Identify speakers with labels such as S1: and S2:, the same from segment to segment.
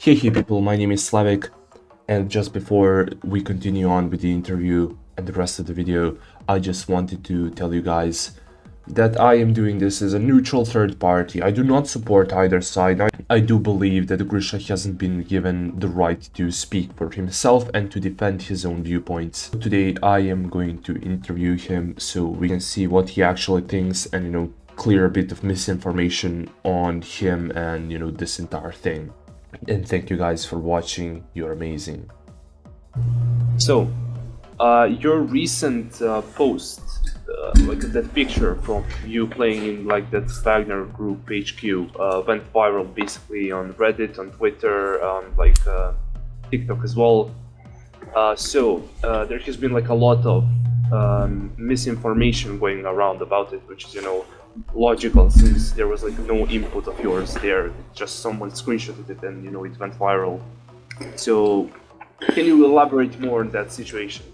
S1: Hey people, my name is Slavic, and just before we continue on with the interview and the rest of the video, I just wanted to tell you guys that I am doing this as a neutral third party. I do not support either side. I do believe that Grisha hasn't been given the right to speak for himself and to defend his own viewpoints. Today I am going to interview him so we can see what he actually thinks and clear a bit of misinformation on him and this entire thing. And thank you guys for watching. You're amazing. So, your recent post, like that picture from you playing in like that Wagner group HQ, went viral basically on Reddit, on Twitter, on TikTok as well. So there has been like a lot of misinformation going around about it, which is logical since there was like no input of yours there, just someone screenshotted it and it went viral. So can you elaborate more on that situation?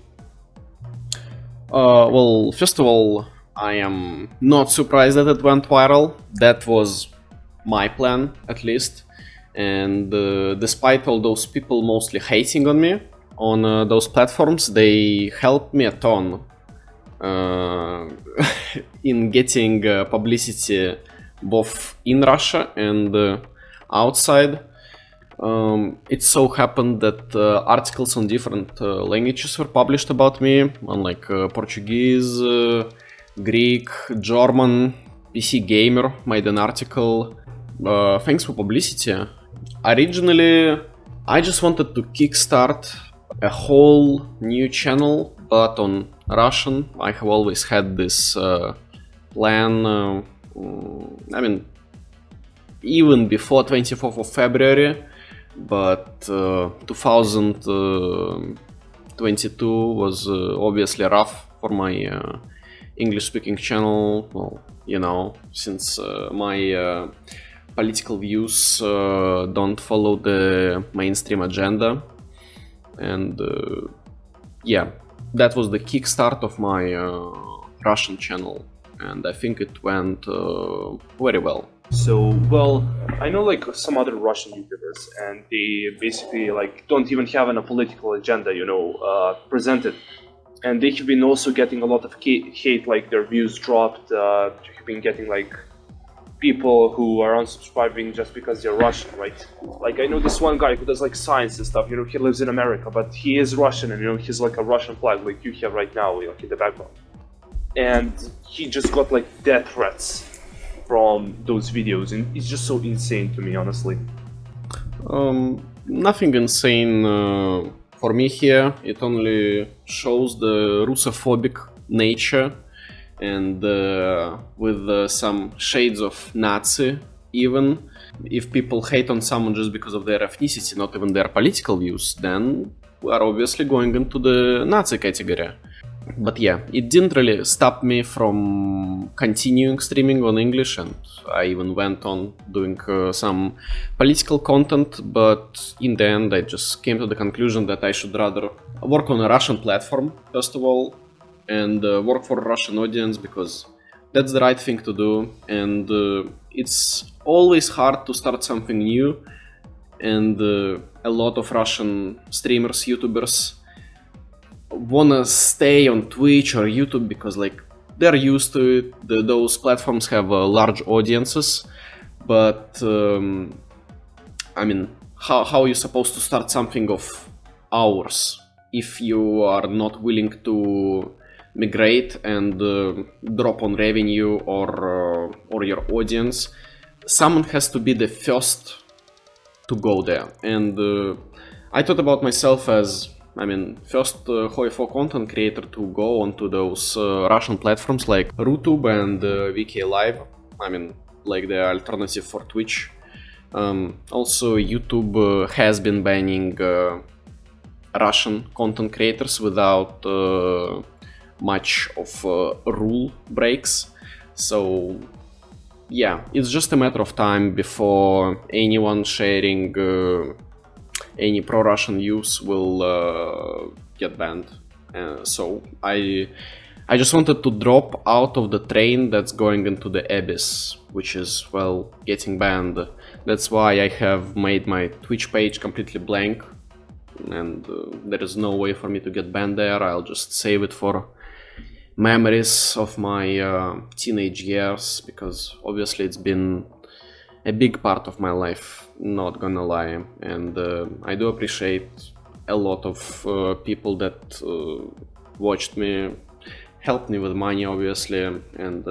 S2: Well, first of all, I am not surprised that it went viral. That was my plan, at least. And despite all those people mostly hating on me on those platforms, they helped me a ton in getting publicity both in Russia and outside. It so happened that articles on different languages were published about me, on like Portuguese, Greek, German. PC Gamer made an article. Thanks for publicity. Originally, I just wanted to kickstart a whole new channel, but on Russian. I have always had this plan, I mean, even before 24th of February, but 2022 was obviously rough for my English-speaking channel, well, since my political views don't follow the mainstream agenda, and yeah, that was the kickstart of my Russian channel, and I think it went very well.
S1: So, well, I know like some other Russian YouTubers, and they basically like don't even have a political agenda, presented, and they have been also getting a lot of hate, like their views dropped. They've been getting like people who are unsubscribing just because they're Russian, right? Like I know this one guy who does like science and stuff, he lives in America, but he is Russian and he's like a Russian flag like you have right now, like in the background. And he just got like death threats from those videos, and it's just so insane to me, honestly.
S2: Nothing insane for me here. It only shows the Russophobic nature, and with some shades of Nazi even. If people hate on someone just because of their ethnicity, not even their political views, then we are obviously going into the Nazi category. But yeah, it didn't really stop me from continuing streaming on English, and I even went on doing some political content, but in the end I just came to the conclusion that I should rather work on a Russian platform, first of all, and work for a Russian audience, because that's the right thing to do. And it's always hard to start something new, and a lot of Russian streamers, YouTubers wanna stay on Twitch or YouTube because like they're used to it. Those platforms have large audiences, but I mean, how are you supposed to start something of ours if you are not willing to migrate and drop on revenue or your audience? Someone has to be the first to go there, and I thought about myself as, first HOI4 content creator to go onto those Russian platforms like RuTube and VK Live, like the alternative for Twitch. Also, YouTube has been banning Russian content creators without much of rule breaks. So yeah, it's just a matter of time before anyone sharing any pro-Russian views will get banned. So I just wanted to drop out of the train that's going into the abyss, which is, well, getting banned. That's why I have made my Twitch page completely blank, and there is no way for me to get banned there. I'll just save it for memories of my teenage years, because obviously it's been a big part of my life, not gonna lie. And I do appreciate a lot of people that watched me, helped me with money, obviously, and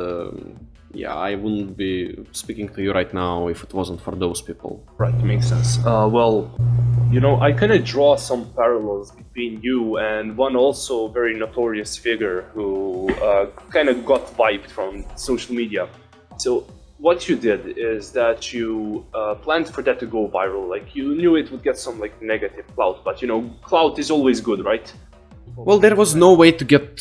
S2: yeah, I wouldn't be speaking to you right now if it wasn't for those people.
S1: Right, makes sense. Well, you know, I kind of draw some parallels between you and one also very notorious figure who kind of got wiped from social media. So what you did is that you planned for that to go viral. Like, you knew it would get some like negative clout, but you know, clout is always good, right?
S2: Well, there was no way to get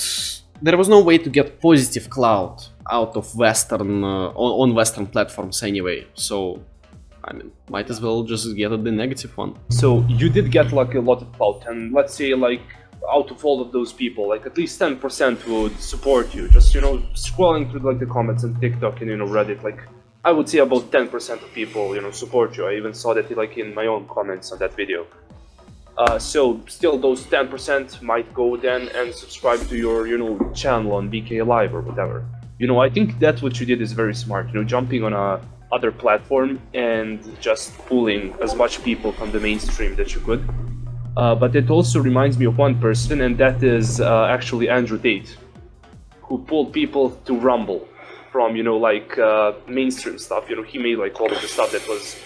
S2: positive clout out of Western on Western platforms anyway. So I mean, might as well just get the negative one.
S1: So you did get like a lot of clout, and let's say like out of all of those people, like at least 10% would support you. Just, you know, scrolling through like the comments on TikTok and, you know, Reddit, like I would say about 10% of people, you know, support you. I even saw that like in my own comments on that video. So still those 10% might go then and subscribe to your, you know, channel on BK Live or whatever. You know, I think that what you did is very smart, you know, jumping on a other platform and just pulling as much people from the mainstream that you could. But it also reminds me of one person, and that is actually Andrew Tate, who pulled people to Rumble from, you know, like mainstream stuff. You know, he made like all of the stuff that was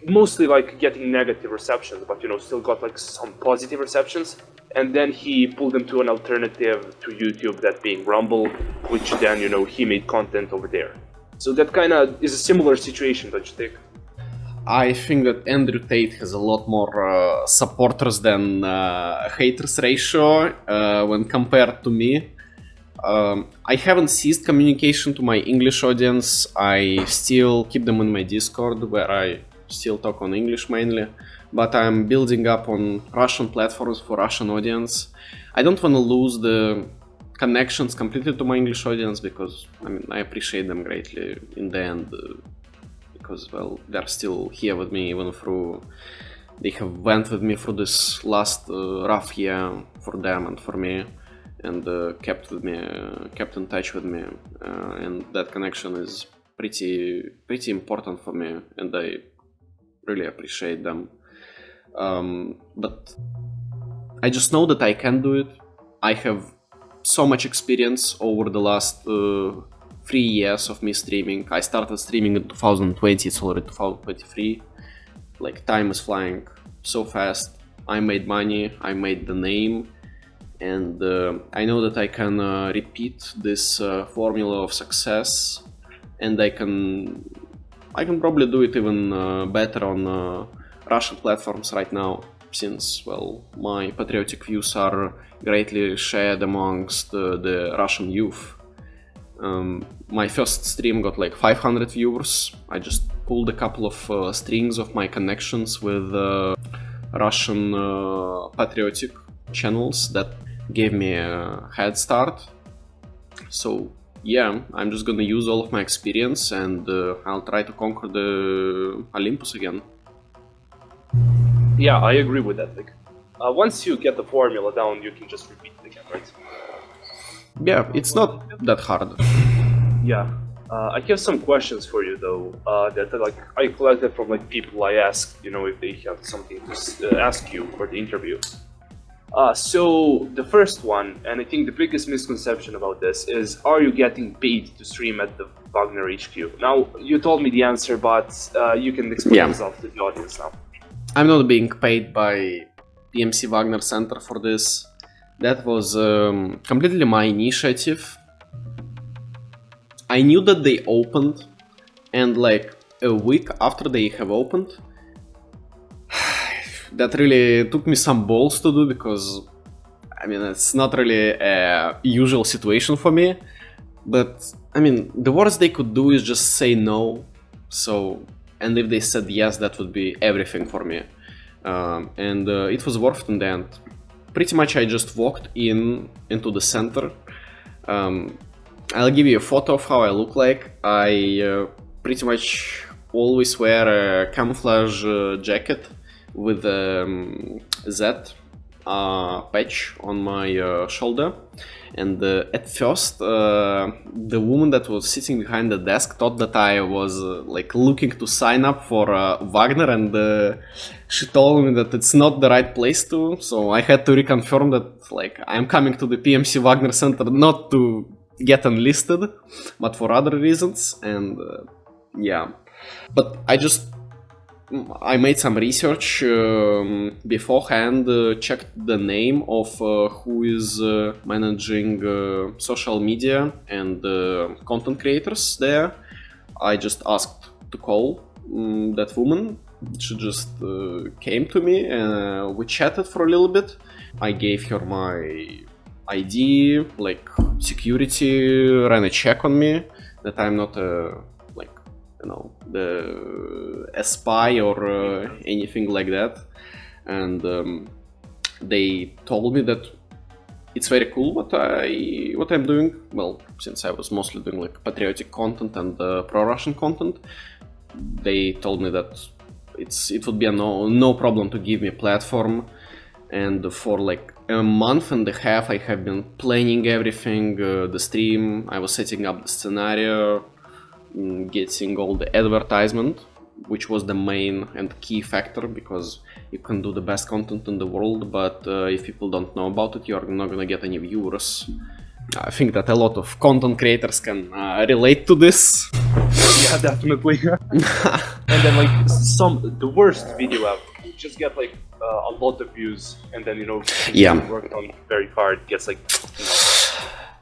S1: mostly like getting negative receptions, but you know, still got like some positive receptions. And then he pulled them to an alternative to YouTube, that being Rumble, which then, you know, he made content over there. So that kind of is a similar situation, don't you think?
S2: I think that Andrew Tate has a lot more supporters than haters ratio when compared to me. I haven't ceased communication to my English audience. I still keep them in my Discord, where I still talk on English mainly, but I'm building up on Russian platforms for Russian audience. I don't want to lose the connections completely to my English audience, because I mean, I appreciate them greatly in the end, because, well, they're still here with me, even through they have went with me through this last rough year for them and for me, and kept in touch with me, and that connection is pretty important for me, and I really appreciate them. But I just know that I can do it. I have so much experience over the last 3 years of me streaming. I started streaming in 2020, it's already 2023. Like, time is flying so fast. I made money, I made the name, and I know that I can repeat this formula of success, and I can probably do it even better on Russian platforms right now, since, well, my patriotic views are greatly shared amongst the Russian youth. My first stream got like 500 viewers. I just pulled a couple of strings of my connections with Russian patriotic channels that gave me a head start. So yeah, I'm just gonna use all of my experience, and I'll try to conquer the Olympus again.
S1: Yeah, I agree with that. Like, once you get the formula down, you can just repeat it again, right?
S2: Yeah, it's not that hard.
S1: Yeah. I have some questions for you though, that like I collected from like people I asked, you know, if they have something to ask you for the interview. So the first one, and I think the biggest misconception about this is, are you getting paid to stream at the Wagner HQ? Now, you told me the answer, but you can explain yourself to the audience now.
S2: I'm not being paid by PMC Wagner Center for this. That was completely my initiative. I knew that they opened, and like a week after they have opened, that really took me some balls to do, because I mean, it's not really a usual situation for me, but I mean, the worst they could do is just say no. So, and if they said yes, that would be everything for me, and it was worth it in the end. Pretty much I just walked into the center. I'll give you a photo of how I look like. I pretty much always wear a camouflage jacket with a Z patch on my shoulder. And at first, the woman that was sitting behind the desk thought that I was like looking to sign up for Wagner, and she told me that it's not the right place to. So I had to reconfirm that like I'm coming to the PMC Wagner Center not to get enlisted, but for other reasons. And yeah, but I made some research beforehand, checked the name of who is managing social media and content creators there. I just asked to call that woman. She just came to me and we chatted for a little bit. I gave her my ID, like security ran a check on me that I'm not a spy or anything like that, and they told me that it's very cool what I'm doing. Well, since I was mostly doing like patriotic content and pro-Russian content, they told me that it would be no problem to give me a platform. And for like a month and a half, I have been planning everything, the stream. I was setting up the scenario, getting all the advertisement, which was the main and key factor, because you can do the best content in the world, but if people don't know about it, you're not gonna get any viewers. I think that a lot of content creators can relate to this.
S1: Yeah, definitely. And then like the worst video ever, just get like a lot of views, and then worked on very hard, gets like.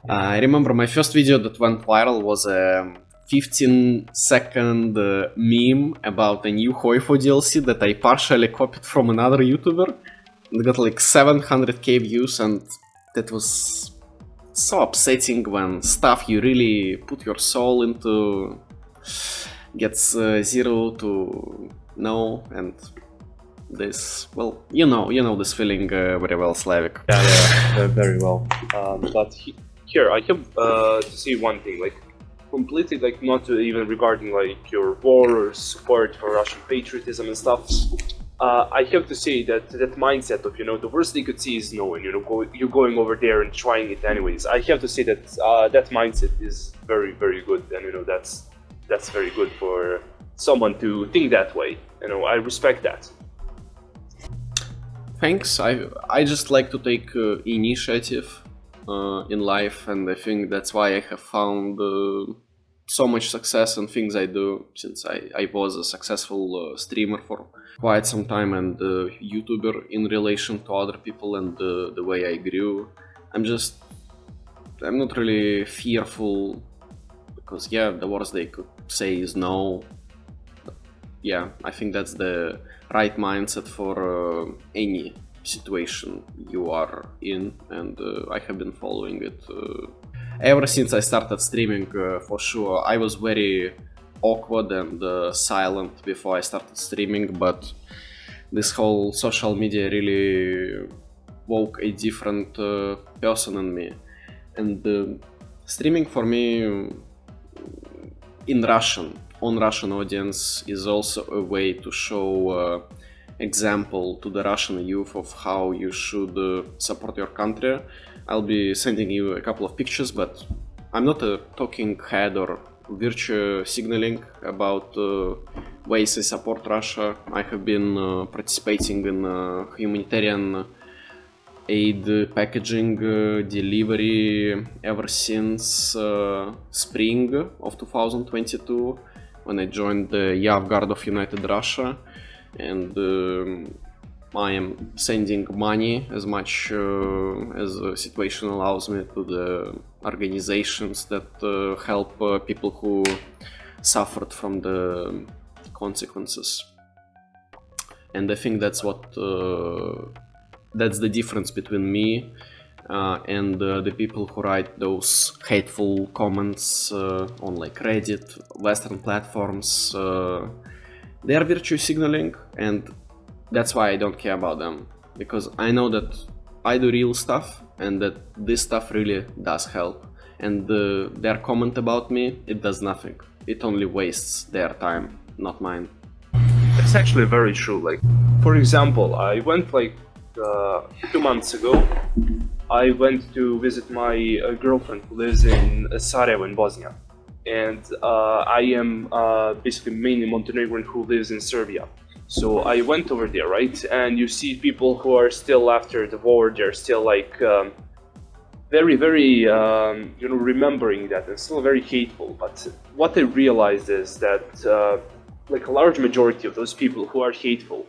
S2: I remember my first video that went viral was a 15-second meme about a new Hoifo DLC that I partially copied from another YouTuber. It got like 700k views, and that was so upsetting when stuff you really put your soul into gets 0 to no, and this, well, you know this feeling very well, Slavic.
S1: Yeah, very well. But here I have to say one thing, like completely, like not even regarding like your war or support for Russian patriotism and stuff. I have to say that mindset of the worst they could see is no, and you're going over there and trying it anyways. I have to say that that mindset is very, very good, and that's very good for someone to think that way. I respect that.
S2: Thanks. I just like to take initiative in life, and I think that's why I have found so much success in things I do, since I was a successful streamer for quite some time and YouTuber in relation to other people, and the way I grew. I'm not really fearful, because yeah, the worst they could say is no. But yeah, I think that's the right mindset for any situation you are in, and I have been following it ever since I started streaming. For sure, I was very awkward and silent before I started streaming, but this whole social media really woke a different person in me. And streaming for me in Russian, on Russian audience, is also a way to show example to the Russian youth of how you should support your country. I'll be sending you a couple of pictures, but I'm not a talking head or virtue signaling about ways I support Russia. I have been participating in humanitarian aid packaging delivery ever since spring of 2022, when I joined the Yav Guard of United Russia, and I am sending money as much as the situation allows me to the organizations that help people who suffered from the consequences. And I think that's that's the difference between me and the people who write those hateful comments on like Reddit, Western platforms. They are virtue signaling, and that's why I don't care about them, because I know that I do real stuff and that this stuff really does help, and their comment about me, it does nothing. It only wastes their time. not mine.
S1: It's actually very true. Like, for example, I went like 2 months ago. I went to visit my girlfriend who lives in Sarajevo in Bosnia, and I am basically mainly Montenegrin who lives in Serbia. So I went over there, right? And you see people who are still after the war. They're still like very, very, remembering that, and still very hateful. But what I realized is that like a large majority of those people who are hateful,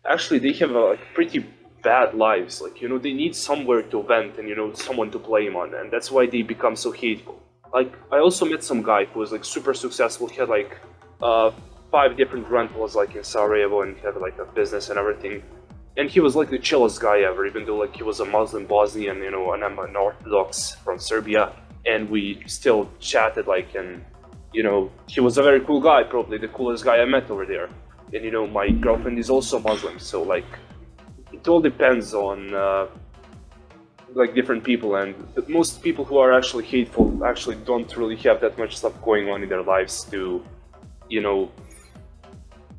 S1: actually they have like pretty bad lives. Like, they need somewhere to vent and someone to blame on, and that's why they become so hateful. Like, I also met some guy who was like super successful. He had like 5 different rentals like in Sarajevo, and he had like a business and everything. And he was like the chillest guy ever, even though like he was a Muslim Bosnian, and I'm an Orthodox from Serbia, and we still chatted like, and he was a very cool guy, probably the coolest guy I met over there. And my girlfriend is also Muslim, so like it all depends on like different people, and most people who are actually hateful actually don't really have that much stuff going on in their lives to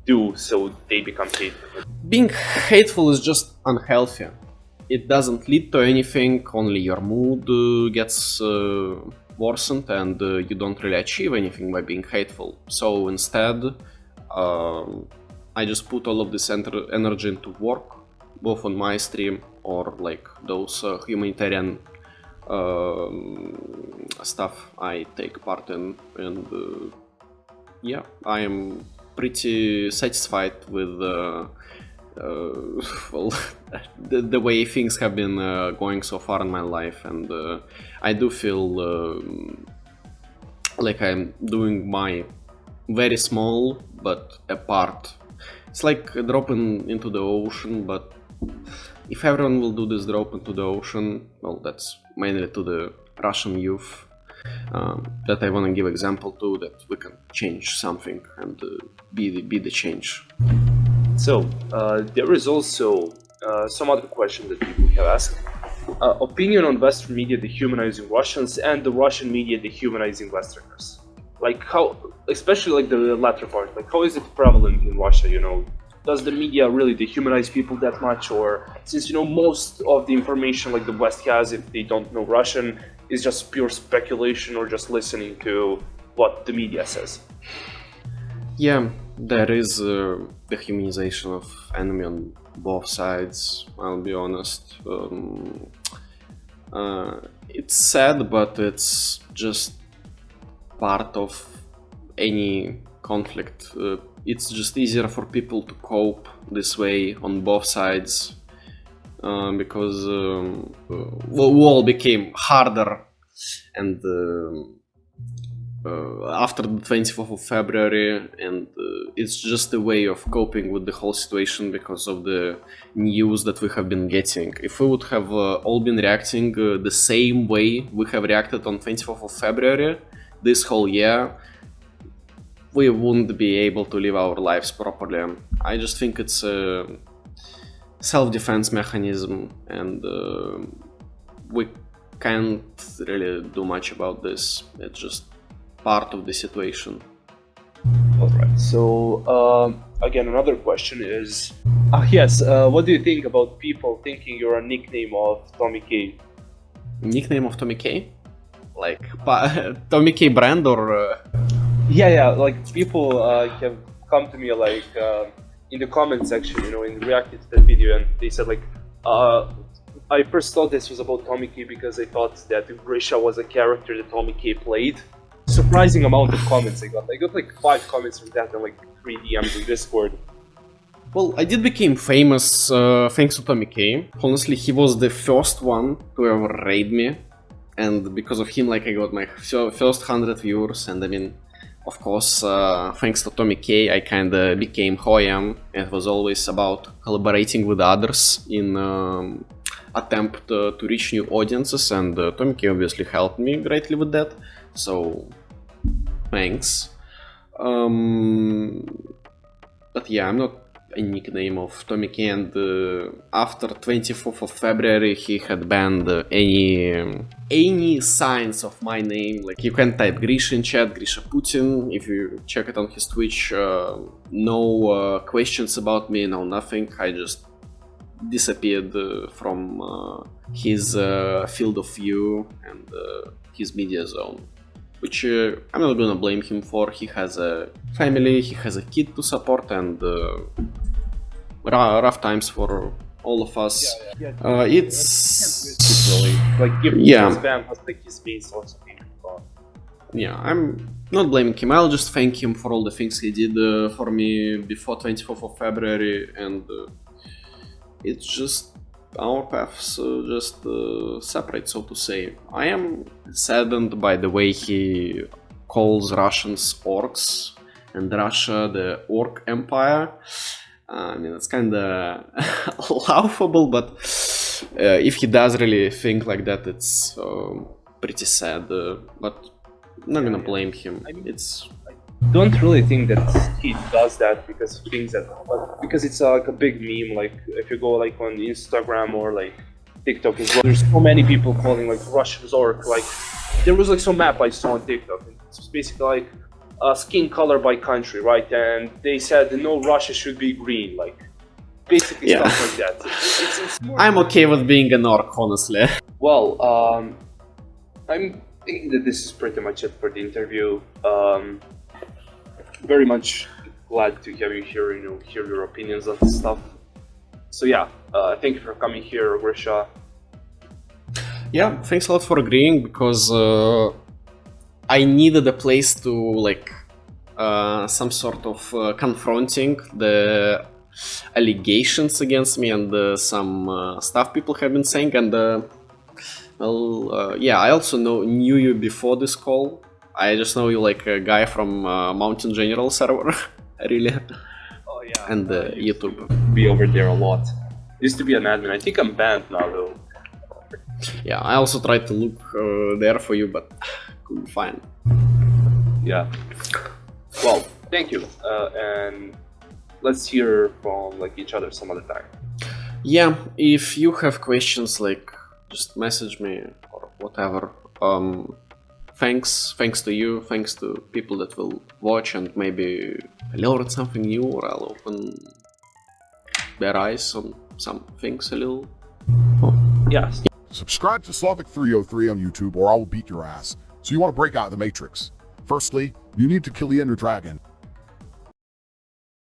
S1: do, so they become hateful.
S2: Being hateful is just unhealthy. It doesn't lead to anything, only your mood gets worsened, and you don't really achieve anything by being hateful. So instead, I just put all of this energy into work, both on my stream or like those humanitarian stuff I take part in, and yeah, I am pretty satisfied with well, the way things have been going so far in my life, and I do feel like I'm doing my very small but a part. It's like a drop into the ocean, but if everyone will do this drop into the ocean, well, that's mainly to the Russian youth that I want to give example to, that we can change something and be the change.
S1: So there is also some other question that people have asked. Opinion on Western media dehumanizing Russians and the Russian media dehumanizing Westerners. Like how, especially like the latter part, like how is it prevalent in Russia, Does the media really dehumanize people that much? Or since, most of the information like the West has, if they don't know Russian, is just pure speculation or just listening to what the media says?
S2: Yeah, there is dehumanization of enemy on both sides, I'll be honest. It's sad, but it's just part of any conflict. It's just easier for people to cope this way on both sides, because we all became harder, and after the 24th of February, and it's just a way of coping with the whole situation because of the news that we have been getting. If we would have all been reacting the same way we have reacted on 24th of February this whole year, we wouldn't be able to live our lives properly. I just think it's a self-defense mechanism, and we can't really do much about this. It's just part of the situation.
S1: Alright, so again, another question is, yes, what do you think about people thinking you're a nickname of Tommy K?
S2: Nickname of Tommy K? Like Tommy K brand, or?
S1: Yeah, like people have come to me like in the comment section, and reacted to that video, and they said like, I first thought this was about Tommy K because I thought that Grisha was a character that Tommy K played. Surprising amount of comments I got. I got like 5 comments from that and like 3 DMs in Discord.
S2: Well, I did become famous thanks to Tommy K. Honestly, he was the first one to ever raid me, and because of him, like, I got my first 100 viewers, and I mean, of course, thanks to Tommy K, I kinda became who I am. It was always about collaborating with others in attempt to reach new audiences, and Tommy K obviously helped me greatly with that, so thanks. But yeah, I'm not a nickname of Tomiki, and after 24th of February he had banned any signs of my name. Like, you can type Grisha in chat, Grisha Putin. If you check it on his Twitch, no questions about me, no nothing. I just disappeared from his field of view and his media zone, which I'm not gonna blame him for. He has a family, he has a kid to support, and rough times for all of us. It's
S1: Really. Like, give his ban was like his main source of income.
S2: Yeah, I'm not blaming him. I'll just thank him for all the things he did for me before 24th of February, and it's just our paths just separate, so to say. I am saddened by the way he calls Russians orcs and Russia the orc empire. I mean, it's kinda laughable, but if he does really think like that, it's pretty sad. But I'm not gonna blame him.
S1: I mean,
S2: it's
S1: don't really think that he does that because of things that, because it's like a big meme. Like, if you go like on Instagram or like TikTok as well, there's so many people calling like Russians orc. Like, there was like some map I saw on TikTok, and it's basically like skin color by country, right? And they said no, Russia should be green, like basically stuff like that. It's more.
S2: I'm okay with being an orc, honestly.
S1: Well, I'm thinking that this is pretty much it for the interview. Very much glad to have you here, hear your opinions on this stuff. So yeah, thank you for coming here, Grisha.
S2: Yeah, thanks a lot for agreeing, because I needed a place to like some sort of confronting the allegations against me and some stuff people have been saying, and yeah, I also knew you before this call. I just know you like a guy from Mountain General server, really.
S1: Oh yeah.
S2: And YouTube.
S1: Be over there a lot. Used to be an admin. I think I'm banned now though.
S2: Yeah, I also tried to look there for you, but couldn't find.
S1: Yeah. Well, thank you, and let's hear from like each other some other time.
S2: Yeah, if you have questions, like just message me or whatever. Thanks to you, thanks to people that will watch, and maybe I'll learn something new, or I'll open their eyes on some things a little.
S1: Yes.
S3: Subscribe to Slavic303 on YouTube or I will beat your ass. So you want to break out of the Matrix. Firstly, you need to kill the Ender Dragon.